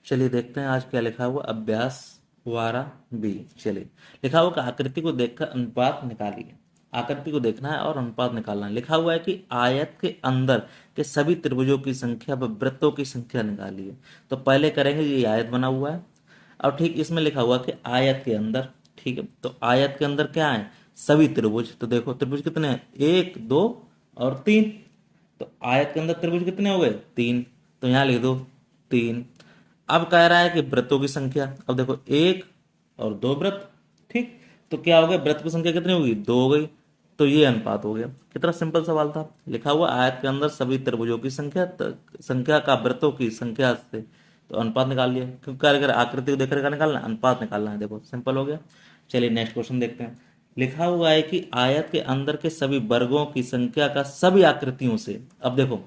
चलिए देखते हैं आज क्या लिखा हुआ। अभ्यास 12B। चलिए लिखा हुआ कि आकृति को देखकर अनुपात निकालिए। आकृति को देखना है और अनुपात निकालना है। लिखा हुआ है कि आयत के अंदर के सभी त्रिभुजों की संख्या व वृत्तों की संख्या निकालिए। तो पहले करेंगे, ये आयत बना हुआ है और ठीक इसमें लिखा हुआ कि आयत के अंदर, ठीक है, तो आयत के अंदर क्या है, सभी त्रिभुज। तो देखो त्रिभुज कितने हैं, 1, 2 और 3। तो आयत के अंदर त्रिभुज कितने हो गए, 3। तो यहाँ लिख दो 3। अब कह रहा है कि वृत्तों की संख्या। अब देखो 1 और 2 वृत्त, ठीक। तो क्या हो गया, वृत्त की संख्या कितनी होगी, 2 हो गई। तो ये अनुपात हो गया। कितना सिंपल सवाल था। लिखा हुआ आयत के अंदर सभी त्रिभुजों की संख्या, संख्या का वृत्तों की संख्या से तो अनुपात निकाल लिया। क्योंकि अगर आकृति को देखकर क्या निकालना है, अनुपात निकालना है। देखो सिंपल हो गया। चलिए नेक्स्ट क्वेश्चन देखते हैं। लिखा हुआ है कि आयत के अंदर के सभी वर्गों की संख्या का सभी आकृतियों से। अब देखो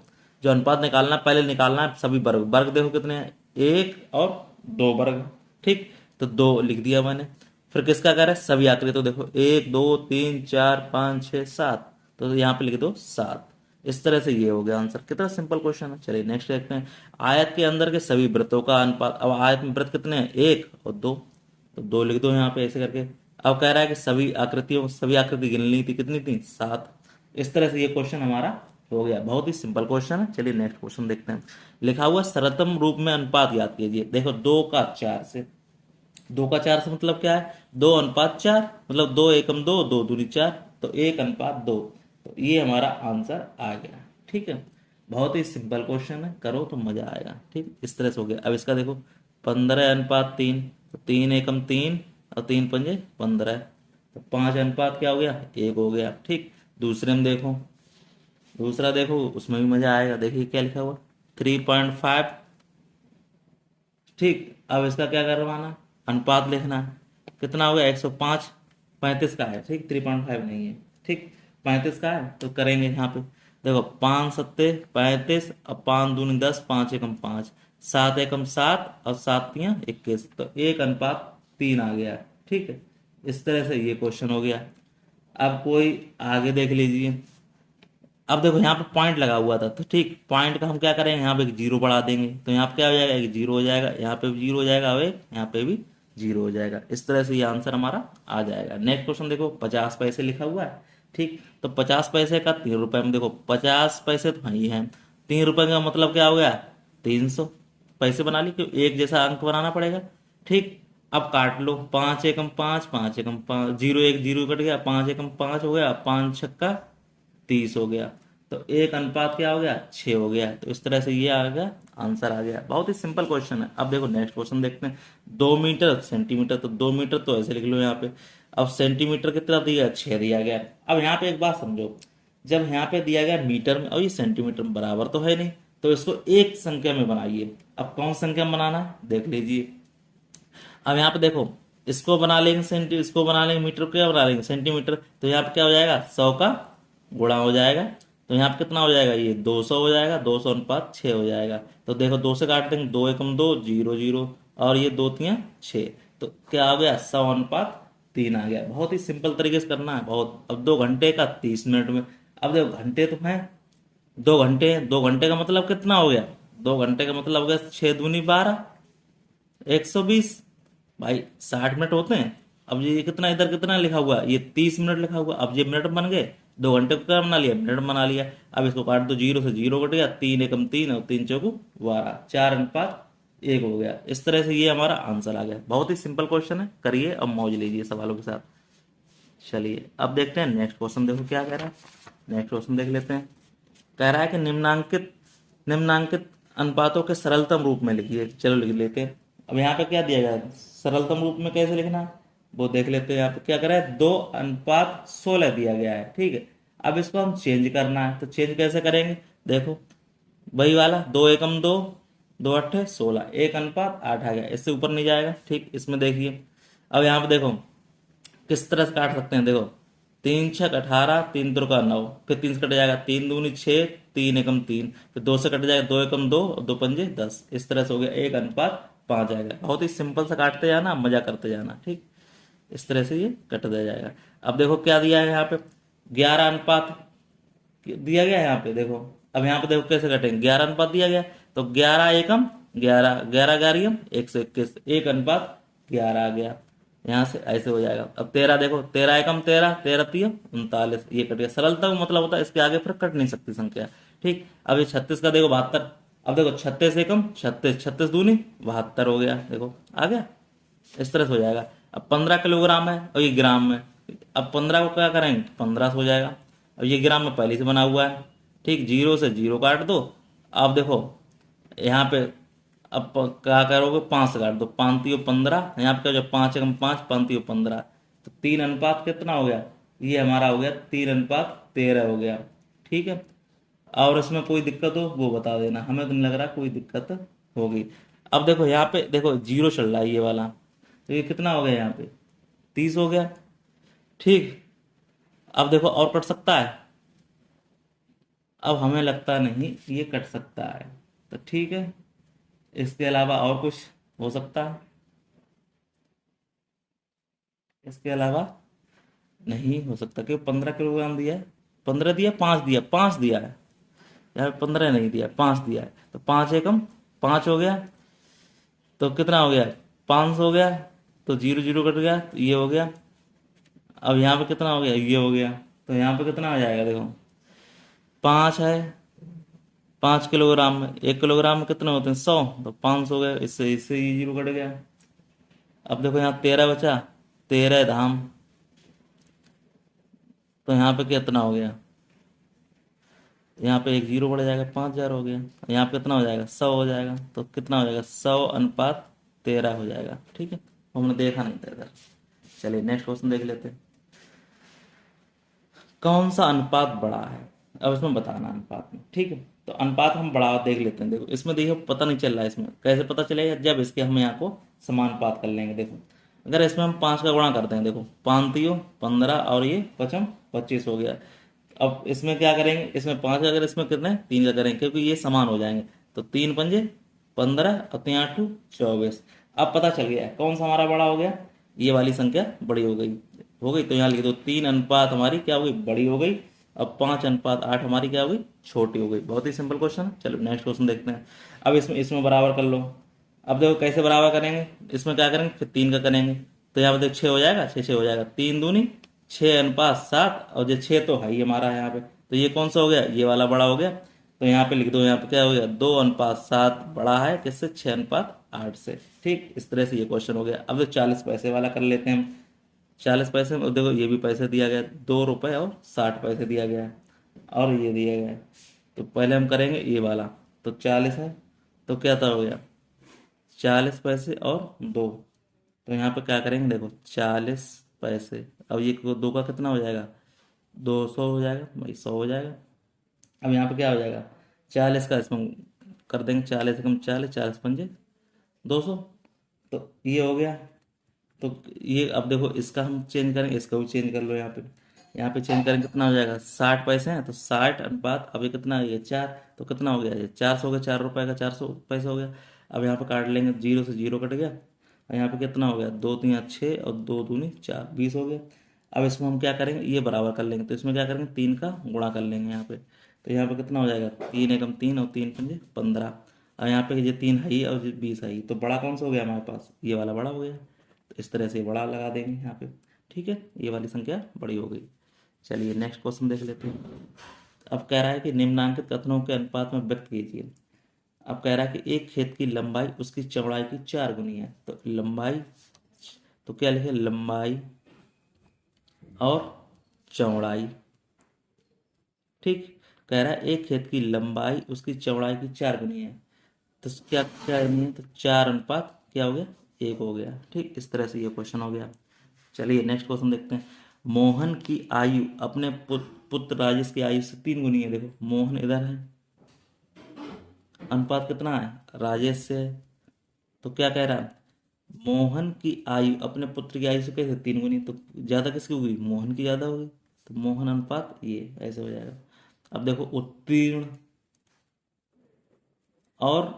जो अनुपात निकालना है, पहले निकालना है सभी वर्ग। वर्ग देखो कितने हैं, 1 और 2 वर्ग, ठीक। तो 2 लिख दिया मैंने। फिर किसका कह रहा है, सभी आकृति। तो देखो 1, 2, 3, 4, 5, 6, 7। तो यहाँ पे लिख दो 7। इस तरह से ये हो गया आंसर। कितना सिंपल क्वेश्चन है। चलिए नेक्स्ट देखते हैं। आयत के अंदर के सभी वृत्तों का अनुपात। अब आयत में वृत्त कितने हैं, 1 और 2। तो 2 लिख दो यहाँ पे ऐसे करके। अब कह रहा है कि सभी आकृतियों, सभी आकृति गिन ली थी, कितनी थी, 7। इस तरह से ये क्वेश्चन हमारा हो गया। बहुत ही सिंपल क्वेश्चन है। चलिए नेक्स्ट क्वेश्चन देखते हैं। लिखा हुआ सरलतम रूप में अनुपात याद कीजिए। देखो 2 का 4 से, 2 का 4 से मतलब क्या है, 2 अनुपात 4, मतलब 2 एकम 2, 2 दूनी 4। तो 1 अनुपात 2। तो ये हमारा आंसर आ गया, ठीक है। बहुत ही सिंपल क्वेश्चन है, करो तो मजा आएगा, ठीक। इस तरह से हो गया। अब इसका देखो 15 अनुपात 3। तो 3 एकम 3 और 3 पंजे 15। तो 5 अनुपात क्या हो गया, 1 हो गया, ठीक। दूसरे में देखो, दूसरा देखो उसमें भी मजा आएगा। देखिए क्या लिखा हुआ, 3.5, ठीक। अब इसका क्या करवाना, अनुपात लिखना है। कितना हो गया, 105। 35 का है, ठीक, 3.5 नहीं है, ठीक। 35 का है तो करेंगे यहाँ पे। देखो 5 सत्ते 35 और 5 दूनी 10, 5 एकम 5, 7 एकम 7 और 7 तियाँ 21। तो 1 अनुपात 3 आ गया, ठीक है। इस तरह से ये क्वेश्चन हो गया। अब कोई आगे देख लीजिए। अब देखो यहाँ पे पॉइंट लगा हुआ था, तो ठीक, पॉइंट का हम क्या करेंगे, यहाँ पे एक जीरो बढ़ा देंगे। तो यहाँ पे क्या हो जाएगा, एक जीरो हो जाएगा, यहाँ पे भी जीरो हो जाएगा, और एक यहाँ पे भी जीरो हो जाएगा। इस तरह से ये आंसर हमारा आ जाएगा। नेक्स्ट क्वेश्चन देखो, 50 पैसे लिखा हुआ है, ठीक। तो 50 पैसे का 3 रुपए में, देखो 50 पैसे तो ही है, 3 रुपए का मतलब क्या हो गया, 300 पैसे बना ली। क्यों, एक जैसा अंक बनाना पड़ेगा, ठीक। अब काट लो, 5 एकम 5, 5 एकम 5, जीरो एक जीरो कट गया, 5 एकम 5 हो गया, 5 छक्का 30 हो गया। तो 1 अनुपात क्या हो गया, 6 हो गया। तो इस तरह से ये आ गया, आंसर आ गया। बहुत ही सिंपल क्वेश्चन है। अब देखो नेक्स्ट क्वेश्चन देखते हैं। 2 मीटर सेंटीमीटर, तो 2 मीटर तो ऐसे लिख लो यहाँ पे। अब सेंटीमीटर कितना दिया, 6 दिया गया। अब यहाँ पे एक बात समझो, जब यहाँ पे दिया गया मीटर में और ये सेंटीमीटर में, बराबर तो है नहीं, तो इसको एक संख्या में बनाइए। अब कौन संख्या में बनाना है देख लीजिए। अब यहाँ पे देखो, इसको बना लेंगे इसको बना लेंगे मीटर, को क्या बना लेंगे, सेंटीमीटर। तो यहाँ पे क्या हो जाएगा, 100 का गुणा हो जाएगा। तो यहाँ पे कितना हो जाएगा, ये 200 हो जाएगा, 200 अनुपात 6 हो जाएगा। तो देखो 2 से काट देंगे, 2 एकम 2, 0 0, और ये 2 तियाँ 6। तो क्या हो गया, 100 अनुपात 3 आ गया। बहुत ही सिंपल तरीके से करना है, बहुत। अब 2 घंटे का 30 मिनट में। अब देखो घंटे तो हैं, 2 घंटे, 2 घंटे का मतलब कितना हो गया, 2 घंटे का मतलब हो गया 6 दूनी 12, 120। भाई 60 मिनट होते हैं। अब ये कितना, इधर कितना लिखा हुआ है, ये 30 मिनट लिखा हुआ। अब ये मिनट बन गए, 2 घंटे को क्या बना लिया, मिनट बना लिया। अब इसको काट दो, जीरो से जीरो कट गया, 3 एकम 3 और 3 चौको 12, 4 अनुपात 1 हो गया। इस तरह से ये हमारा आंसर आ गया। बहुत ही सिंपल क्वेश्चन है, करिए अब मौज लीजिए सवालों के साथ। चलिए अब देखते हैं नेक्स्ट क्वेश्चन, देखो क्या कह रहा है। नेक्स्ट क्वेश्चन देख लेते हैं। कह रहा है कि निम्नांकित अनुपातों के सरलतम रूप में लिखिए। चलो लिख लेते हैं। अब यहाँ पे क्या दिया गया है, सरलतम रूप में कैसे लिखना है वो देख लेते हैं। यहाँ पे क्या करा है, 2 अनुपात 16 दिया गया है, ठीक है। अब इसको हम चेंज करना है, तो चेंज कैसे करेंगे, देखो वही वाला, 2 एकम 2, 2 अट्ठे 16, 1 अनुपात 8 आ गया। इससे ऊपर नहीं जाएगा, ठीक। इसमें देखिए, अब यहाँ पे देखो किस तरह से काट सकते हैं। देखो 3 छक 18, 3 त्रिका 9, फिर 3 से कट जाएगा, 3 दूनी 6, 3 एकम 3, फिर 2 से कट जाएगा, 2 एकम 2 और 2 पंजे 10। इस तरह से हो गया, 1 अनुपात 5 आएगा। बहुत ही सिंपल से काटते जाना, मजा करते जाना, ठीक। इस तरह से ये कट दिया जाएगा। अब देखो क्या दिया है यहाँ पे, 11 अनुपात दिया गया है यहाँ पे, देखो। अब यहाँ पे देखो कैसे कटेंगे, 11 अनुपात दिया गया, तो 11 एकम 11 11 ग्यारह 121, 1:11 आ गया। यहाँ से ऐसे हो जाएगा। अब 13 देखो, 13 एकम 13, 13 तिया 39, ये कट गया। सरलता का मतलब होता है इसके आगे फिर कट नहीं सकती संख्या। ठीक, अब ये 36 का देखो 72। अब देखो 36 एकम 36, 36 दूनी 72 हो गया। देखो आ गया, इस तरह से हो जाएगा। अब 15 किलोग्राम है और ये ग्राम में। अब 15 को क्या करेंगे, 15 से हो जाएगा। अब ये ग्राम में पहले से बना हुआ है। ठीक, जीरो से जीरो काट दो। अब देखो यहाँ पे, अब क्या करोगे, 5 से काट दो, 5×15, यहाँ पे क्या हो जाए, 5×5, 5×15, तो 3 अनुपात कितना हो गया, ये हमारा हो गया 3:13 हो गया। ठीक है, और इसमें कोई दिक्कत हो वो बता देना, हमें तो नहीं लग रहा कोई दिक्कत होगी। अब देखो यहाँ पे देखो जीरो चल रहा है ये वाला, तो ये कितना हो गया यहाँ पे, 30 हो गया। ठीक, अब देखो और कट सकता है, अब हमें लगता नहीं ये कट सकता है, तो ठीक है, इसके अलावा और कुछ हो सकता है, इसके अलावा नहीं हो सकता, क्योंकि 15 किलोग्राम दिया है, 15 दिया, 5 दिया, 5 दिया है, यार 15 नहीं दिया, 5 दिया है, तो 5 एकम 5 हो गया, तो कितना हो गया, 500 हो गया, तो जीरो जीरो कट गया, तो ये हो गया। अब यहाँ पे कितना हो गया, ये हो गया, तो यहाँ पे कितना आ जाएगा देखो, 5 है, 5 किलोग्राम में, 1 किलोग्राम में कितने होते हैं, 100, तो 500 हो गया, इससे इससे ये जीरो कट गया। अब देखो यहाँ 13 बचा, 13 धाम, तो यहाँ पे कितना हो गया, यहाँ पे एक जीरो बढ़ जाएगा, 5,000 हो गया। यहाँ पे कितना हो जाएगा, 100 हो जाएगा, तो कितना हो जाएगा, 100:13 हो जाएगा। ठीक है, हमने देखा नहीं था इधर। चलिए नेक्स्ट क्वेश्चन देख लेते हैं। कौन सा अनुपात बड़ा है, अब इसमें बताना अनुपात में। ठीक है, तो अनुपात हम बड़ा देख लेते हैं। देखो इसमें देखो पता नहीं चल रहा है, इसमें कैसे पता चलेगा, जब इसके हम यहाँ को समानुपात कर लेंगे। देखो अगर इसमें हम 5 का गुणा करते हैं, देखो 5×3 = 15 और ये 5×25 हो गया। अब इसमें क्या करेंगे, इसमें 5 का, अगर इसमें कितने 3 का करेंगे, क्योंकि ये समान हो जाएंगे, तो 3×5 = 15 और 3×8 = 24। अब पता चल गया कौन सा हमारा बड़ा हो गया, ये वाली संख्या बड़ी हो गई। तो यहाँ लिख दो 3 अनुपात हमारी क्या हो गई, बड़ी हो गई। अब 5:8 हमारी क्या हो गई, छोटी हो गई। बहुत ही सिंपल क्वेश्चन है। चलो नेक्स्ट क्वेश्चन देखते हैं। अब इसमें इसमें बराबर कर लो। अब देखो कैसे बराबर करेंगे, इसमें क्या करेंगे, फिर 3 का करेंगे, तो यहाँ पे देखो 6 हो जाएगा, 6 6 हो जाएगा, 3×2 = 6 अनुपात 7, और ये 6 तो है ही हमारा यहाँ पे, तो ये कौन सा हो गया, ये वाला बड़ा हो गया। तो यहाँ पे लिख दो, यहाँ पे क्या हो गया, 2:7 बड़ा है किससे, 6:8 से। ठीक, इस तरह से ये क्वेश्चन हो गया। अब तो 40 पैसे वाला कर लेते हैं हम। 40 पैसे में देखो ये भी पैसे दिया गया, 2 रुपये और 60 पैसे दिया गया है, और ये दिया गया है। तो पहले हम करेंगे ये वाला, तो 40 है, तो क्या था हो गया, 40 पैसे और 2, तो यहाँ पे क्या करेंगे, देखो 40 पैसे, अब ये 2 का कितना हो जाएगा, 200 हो जाएगा भाई, 100 हो जाएगा। अब यहाँ पे क्या हो जाएगा, 40 का इसमें कर देंगे, 40 × 40, 40×5 = 200, तो ये हो गया। तो ये अब देखो इसका हम चेंज करेंगे, इसका भी चेंज कर लो यहाँ पे चेंज करेंगे, कितना हो जाएगा, 60 पैसे हैं, तो 60 अनुपात, अब ये कितना है, ये 4, तो कितना हो गया, ये 400 हो गया, 4 रुपए का 400 पैसे हो गया। अब यहाँ पे काट लेंगे, जीरो से जीरो कट गया, और यहाँ पे कितना हो गया, 2×3 = 6 और 2×2 = 4, 20 हो गया। अब इसमें हम क्या करेंगे, ये बराबर कर लेंगे, तो इसमें क्या करेंगे, 3 का गुणा कर लेंगे यहाँ पे, तो यहाँ पे कितना हो जाएगा, 3 × 3 और 3×5 = 15, और यहाँ पे ये 3 है ही और ये 20 है ही, तो बड़ा कौन सा हो गया हमारे पास, ये वाला बड़ा हो गया। तो इस तरह से बड़ा लगा देंगे यहाँ पे। ठीक है, ये वाली संख्या बड़ी हो गई। चलिए नेक्स्ट क्वेश्चन देख लेते हैं। अब कह रहा है कि निम्नांकित कथनों के अनुपात में व्यक्त कीजिए। अब कह रहा है कि एक खेत की लंबाई उसकी चौड़ाई की 4 गुनी है, तो लंबाई, तो क्या लिखे, लंबाई और चौड़ाई। ठीक, कह रहा है एक खेत की लंबाई उसकी चौड़ाई की 4 गुनी है, तो क्या क्या गुनी है, तो 4 अनुपात क्या हो गया, 1 हो गया। ठीक, इस तरह से ये क्वेश्चन हो गया। चलिए नेक्स्ट क्वेश्चन देखते हैं। मोहन की आयु अपने पुत्र राजेश की आयु से 3 गुनी है। देखो मोहन इधर है, अनुपात कितना है, राजेश से है, तो क्या कह रहा है, मोहन की आयु अपने पुत्र की आयु से कैसे 3 गुनी, तो ज्यादा किसकी होगी, मोहन की ज्यादा होगी, तो मोहन अनुपात ये ऐसे हो जाएगा। अब देखो उत्तीर्ण, और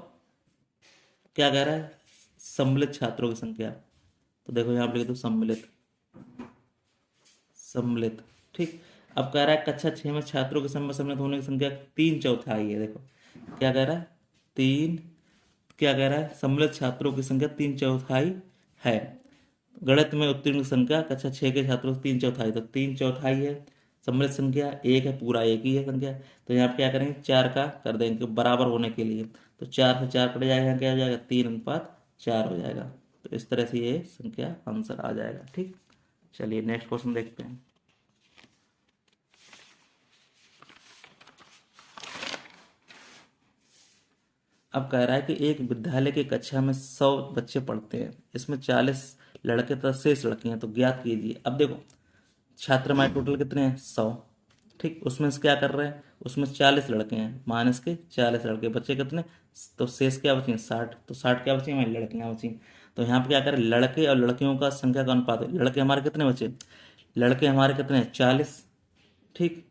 क्या कह रहा है, सम्मिलित छात्रों की संख्या, तो देखो यहाँ पे लिख दो सम्मिलित, सम्मिलित। ठीक, अब कह रहा है कक्षा 6 में छात्रों के सम्मिलित होने की संख्या 3/4 है। देखो क्या कह रहा है, 3 क्या कह रहा है, सम्मिलित छात्रों की संख्या 3/4 है। गणित में उत्तीर्ण संख्या कक्षा 6 के छात्रों की 3/4, तो 3/4 है। सम्मिलित संख्या एक है, पूरा एक ही है संख्या, तो यहाँ पे क्या करेंगे, 4 का कर देंगे बराबर होने के लिए, तो 4 से 4 कट जाएगा, यहाँ क्या हो जाएगा, 3:4 हो जाएगा। तो इस तरह से ये संख्या आंसर आ जाएगा। ठीक, चलिए नेक्स्ट क्वेश्चन देखते हैं। अब कह रहा है कि एक विद्यालय की कक्षा में 100 बच्चे पढ़ते हैं, इसमें 40 लड़के तथा शेष लड़कियां, तो ज्ञात कीजिए। अब देखो छात्र हमारे टोटल कितने हैं, 100। ठीक, उसमें से क्या कर रहे हैं, उसमें 40 लड़के हैं, माइनस के 40 लड़के, बच्चे कितने, तो शेष क्या बचे, 60, तो 60 क्या बची, हमारी लड़कियां बची। तो यहाँ पे क्या करें, लड़के और लड़कियों का संख्या का अनुपात है। लड़के हमारे कितने बचे, लड़के हमारे कितने हैं, 40। ठीक,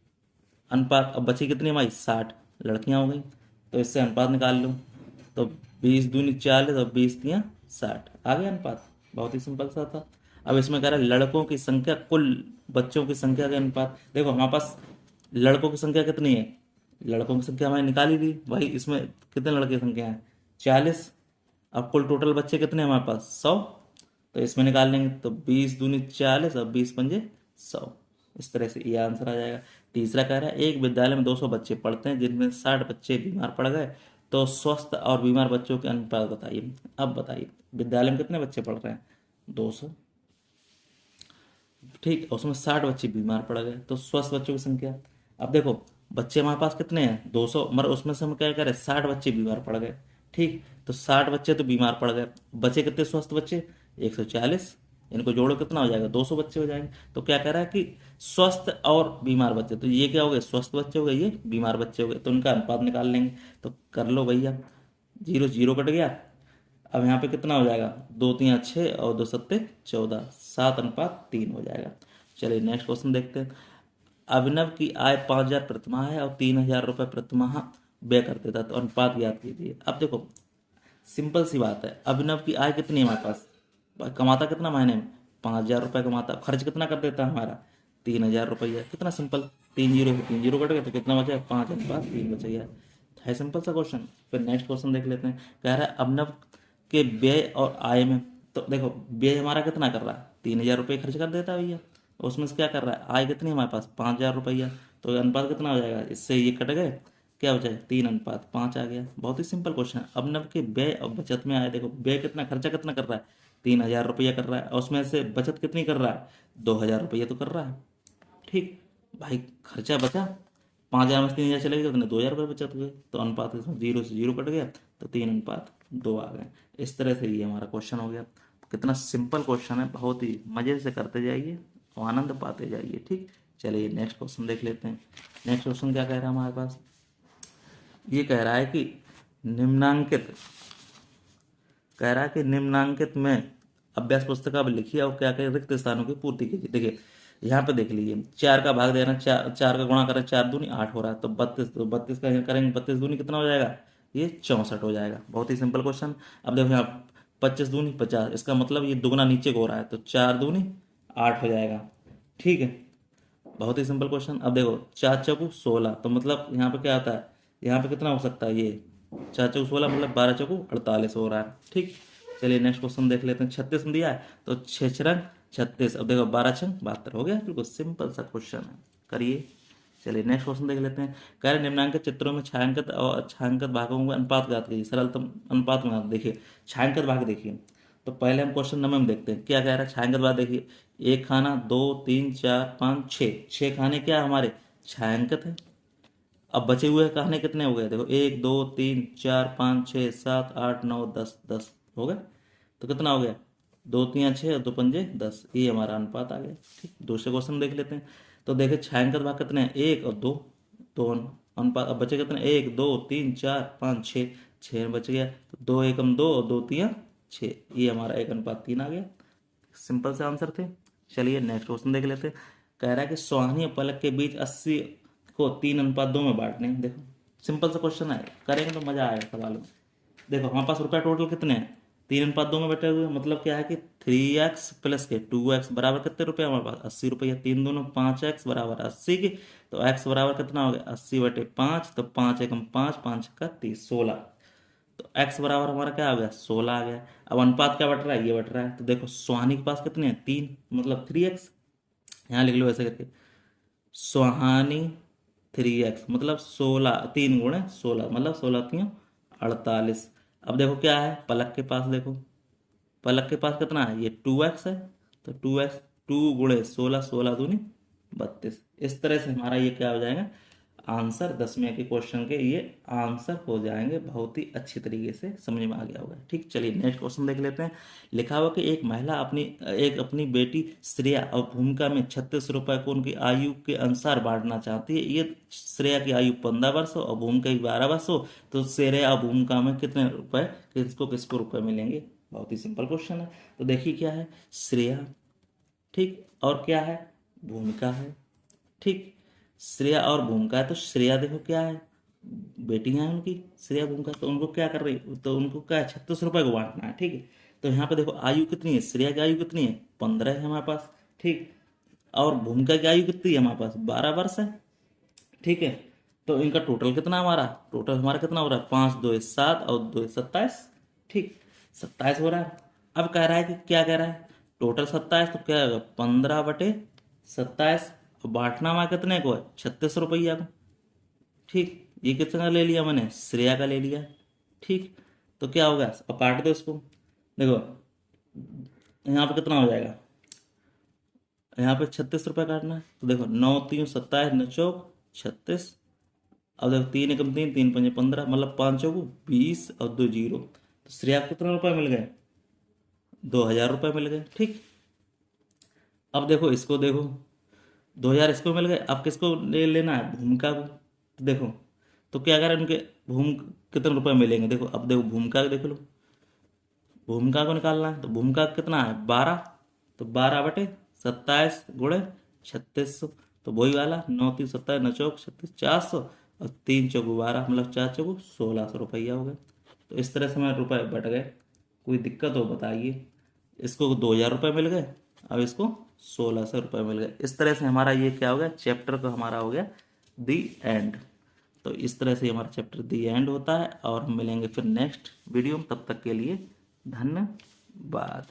अनुपात, अब बची कितनी हमारी, 60 लड़कियां हो गई, तो इससे अनुपात निकाल लो। तो 20×2 = 40 और 20×3 = 60, आ गया अनुपात। बहुत ही सिंपल सा था। अब इसमें कह रहा है लड़कों की संख्या कुल बच्चों की संख्या के अनुपात। देखो हमारे पास लड़कों की संख्या कितनी है, लड़कों की संख्या हमारी निकाल ही दी भाई, इसमें कितने लड़के की संख्या है, 40। अब कुल टोटल बच्चे कितने हैं हमारे पास, 100, तो इसमें निकाल लेंगे, तो 20×2 = 40 और 20×5 = 100। इस तरह से ये आंसर आ जाएगा। तीसरा कह रहा है एक विद्यालय में 200 बच्चे पढ़ते हैं, जिनमें 60 बच्चे बीमार पड़ गए, तो स्वस्थ और बीमार बच्चों के अनुपात बताइए। अब बताइए विद्यालय में कितने बच्चे पढ़ रहे हैं, 200। ठीक, उसमें 60 बच्चे बीमार पड़ गए, तो स्वस्थ बच्चों की संख्या। अब देखो बच्चे हमारे पास कितने हैं, 200, मगर उसमें से हम क्या करें, 60 बच्चे बीमार पड़ गए। ठीक, तो 60 बच्चे तो बीमार पड़ गए, बचे कितने स्वस्थ बच्चे, 140। इनको जोड़ो कितना हो जाएगा, 200 बच्चे हो जाएंगे। तो क्या कह रहा है कि स्वस्थ और बीमार बच्चे, तो ये क्या हो गए, स्वस्थ बच्चे हो गए, ये बीमार बच्चे हो गए, तो उनका अनुपात निकाल लेंगे। तो कर लो भैया, 0 0 कट गया। अब यहाँ पे कितना हो जाएगा, 2×3 = 6 और 2×7 = 14, 7:3 हो जाएगा। चलिए नेक्स्ट क्वेश्चन देखते हैं। अभिनव की आय 5,000 प्रतिमाह है और 3,000 रुपये प्रतिमाह व्यय करते था, तो अनुपात याद कीजिए। अब देखो सिंपल सी बात है, अभिनव की आय कितनी है हमारे पास, कमाता कितना महीने में, 5,000 रुपये कमाता, खर्च कितना कर देता है हमारा, 3,000 रुपया। कितना सिंपल, 3 0 कट गया, तो कितना बचा, 5:3 बच गया है। सिंपल सा क्वेश्चन। फिर नेक्स्ट क्वेश्चन देख लेते हैं। कह रहा है अभिनव के व्यय और आय में, तो देखो व्यय हमारा कितना कर रहा है, 3,000 रुपये खर्च कर देता है भैया, उसमें से क्या कर रहा है, आय कितनी है हमारे पास, 5,000 रुपया, तो अनुपात कितना हो जाएगा, इससे ये कट गए, क्या बचा है, 3:5 आ गया। बहुत ही सिंपल क्वेश्चन है। अभिनव के व्यय और बचत में आया, देखो व्यय कितना, खर्चा कितना कर रहा है, 3,000 रुपया कर रहा है, और उसमें से बचत कितनी कर रहा है, 2,000 रुपया तो कर रहा है। ठीक भाई, खर्चा बचा, 5,000 में से 3,000 चले गए, तो 2,000 रुपये बचत हुए, तो अनुपात इसमें 0 से 0 कट गया, तो 3:2 आ गए। इस तरह से ये हमारा क्वेश्चन हो गया। कितना सिंपल क्वेश्चन है, बहुत ही मज़े से करते जाइए और आनंद पाते जाइए। ठीक, चलिए नेक्स्ट क्वेश्चन देख लेते हैं। नेक्स्ट क्वेश्चन क्या कह रहा है हमारे पास, ये कह रहा है कि निम्नांकित कह रहा है कि निम्नांकित में अभ्यास पुस्तिका में लिखिए और क्या करें, रिक्त स्थानों की पूर्ति कीजिए। देखिए यहाँ पे देख लीजिए, 4 का भाग देना, 4 का गुणा करें, 4×2 = 8 हो रहा है, तो 32, तो 32 का करेंगे, 32×2 कितना हो जाएगा, ये 64 हो जाएगा। बहुत ही सिंपल क्वेश्चन। अब देखो यहाँ 25×2 = 50, इसका मतलब ये दुगना नीचे को हो रहा है, तो 4×2 = 8 हो जाएगा। ठीक है, बहुत ही सिंपल क्वेश्चन। अब देखो 4×4 = 16, तो मतलब यहाँ पे क्या आता है, यहाँ पे कितना हो सकता है, ये 4×4 = 16, मतलब 12×4 = 48 हो रहा है। ठीक, चलिए नेक्स्ट क्वेश्चन देख लेते हैं। 36 में दिया है, तो 6×6 = 36, अब देखो 12×6 = 72 हो गया। बिल्कुल सिंपल सा क्वेश्चन है, करिए। चलिए नेक्स्ट क्वेश्चन देख लेते हैं। कह रहे निम्नांकित चित्रों में छायांकित और अछायांकित भागों में अनुपात ज्ञात कीजिए। सरलतम अनुपात में देखिए, छायांकित भाग देखिए, तो पहले हम क्वेश्चन नंबर में देखते हैं क्या कह रहा है। छायांकित भाग देखिए, 1 खाना, 2 3 4 5 6, 6 खाने क्या हमारे छायांकित है। अब बचे हुए खाने कितने हो गए, देखो 1 2 3 4 5 6 7 8 9 10, 10 हो गए, तो कितना हो गया, 2×3 = 6 और 2×5 = 10, ये हमारा अनुपात आ गया। ठीक, दूसरे क्वेश्चन देख लेते हैं। तो देखिए छायांकित भाग कितने हैं, 1 और 2, दो अनुपात। अब बचे कितने, 1 2 3 4 5 6, 6 बच गया, तो 2 एकम 2 और 2×3 = 6, ये हमारा 1:3 आ गया। सिंपल से आंसर थे। चलिए नेक्स्ट क्वेश्चन देख लेते हैं। कह रहा है कि सोहानी और पलक के बीच 80 को 3:2 में बांटने। देखो सिंपल सा क्वेश्चन है, करेंगे तो मजा आएगा सवाल में। देखो हमारे पास रुपया टोटल कितने हैं, 3:2 में बटे हुए, मतलब क्या है कि 3x + के 2x बराबर कितने रुपये हमारे पास, 80 रुपये। 3×2 = 5x = 80 की, तो x बराबर कितना हो गया, 80/5, तो 5 एकम 5, 5 का 30, 16। तो x बराबर हमारा क्या आ गया 16 आ गया। अब अनुपात क्या बट रहा है, ये बट रहा है, तो देखो सुहानी के पास कितने हैं 3, मतलब 3x, यहाँ लिख लो ऐसे करके, सुहानी 3x मतलब 16, 3 × 16 मतलब 16×3 = 48। अब देखो क्या है पलक के पास, देखो पलक के पास कितना है, ये 2x है, तो 2x, 2 × 16, 16×2 = 32। इस तरह से हमारा ये क्या हो जाएगा आंसर, 10वें के क्वेश्चन के ये आंसर हो जाएंगे। बहुत ही अच्छी तरीके से समझ में आ गया होगा। ठीक, चलिए नेक्स्ट क्वेश्चन देख लेते हैं। लिखा हुआ कि एक अपनी बेटी श्रेया और भूमिका में 36 रुपए को उनकी आयु के अनुसार बांटना चाहती है। ये श्रेया की आयु 15 वर्ष हो और भूमिका की 12 वर्ष हो, तो श्रेया और भूमिका में कितने रुपए, किसको किसको रुपए मिलेंगे। बहुत ही सिंपल क्वेश्चन है। तो देखिए क्या है, श्रेया, ठीक, और क्या है, भूमिका है। ठीक, श्रेया और भूमिका है, तो श्रेया देखो क्या है, बेटियां हैं उनकी श्रेया भूमिका, तो उनको क्या कर रही, तो उनको क्या है 36 रुपए को बांटना है। ठीक है, तो यहाँ पे देखो आयु कितनी है, श्रेया की आयु कितनी है 15 है हमारे पास। ठीक, और भूमिका की आयु कितनी है हमारे पास 12 वर्ष है। ठीक है, तो इनका टोटल कितना, हमारा टोटल हमारा कितना हो रहा है 5 2 7 और 2 27। ठीक, 27 हो रहा है। अब कह रहा है कि क्या कह रहा है, टोटल 27, तो क्या होगा 15/27, और बांटना हमारा कितने को है 36 रुपया को। ठीक, ये कितना ले लिया मैंने, श्रेया का ले लिया। ठीक, तो क्या होगा, अब काट दो इसको, देखो यहाँ पे कितना हो जाएगा, यहाँ पे 36 रुपये काटना है, तो देखो 9×3 = 27, 9×4 = 36। अब देखो 3 × 3 = 3×5 = 15, मतलब 5×4 = 20 और 2 0, तो श्रेया को कितने रुपए मिल गए, 2000 रुपये मिल गए। ठीक, अब देखो इसको देखो, 2000 इसको मिल गए। अब किसको ले लेना है, भूमिका को, तो देखो तो क्या करें उनके, भूमि कितने रुपए मिलेंगे, देखो अब देखो भूमिका को देख लो, भूमिका को निकालना है, तो भूमिका कितना है 12, तो 12/27 × 36, तो वही वाला 9×3 = 27, 9×4 = 36, 400, और 3×4 = 12, मतलब 4×4 = 1600 रुपया हो गए। तो इस तरह से हमारे रुपए बट गए। कोई दिक्कत हो बताइए। इसको 2000 रुपये मिल गए, अब इसको 1600 रुपये मिल गए। इस तरह से हमारा ये क्या हो गया, चैप्टर का हमारा हो गया दी एंड। तो इस तरह से हमारा चैप्टर दी एंड होता है, और हम मिलेंगे फिर नेक्स्ट वीडियो में। तब तक के लिए धन्यवाद।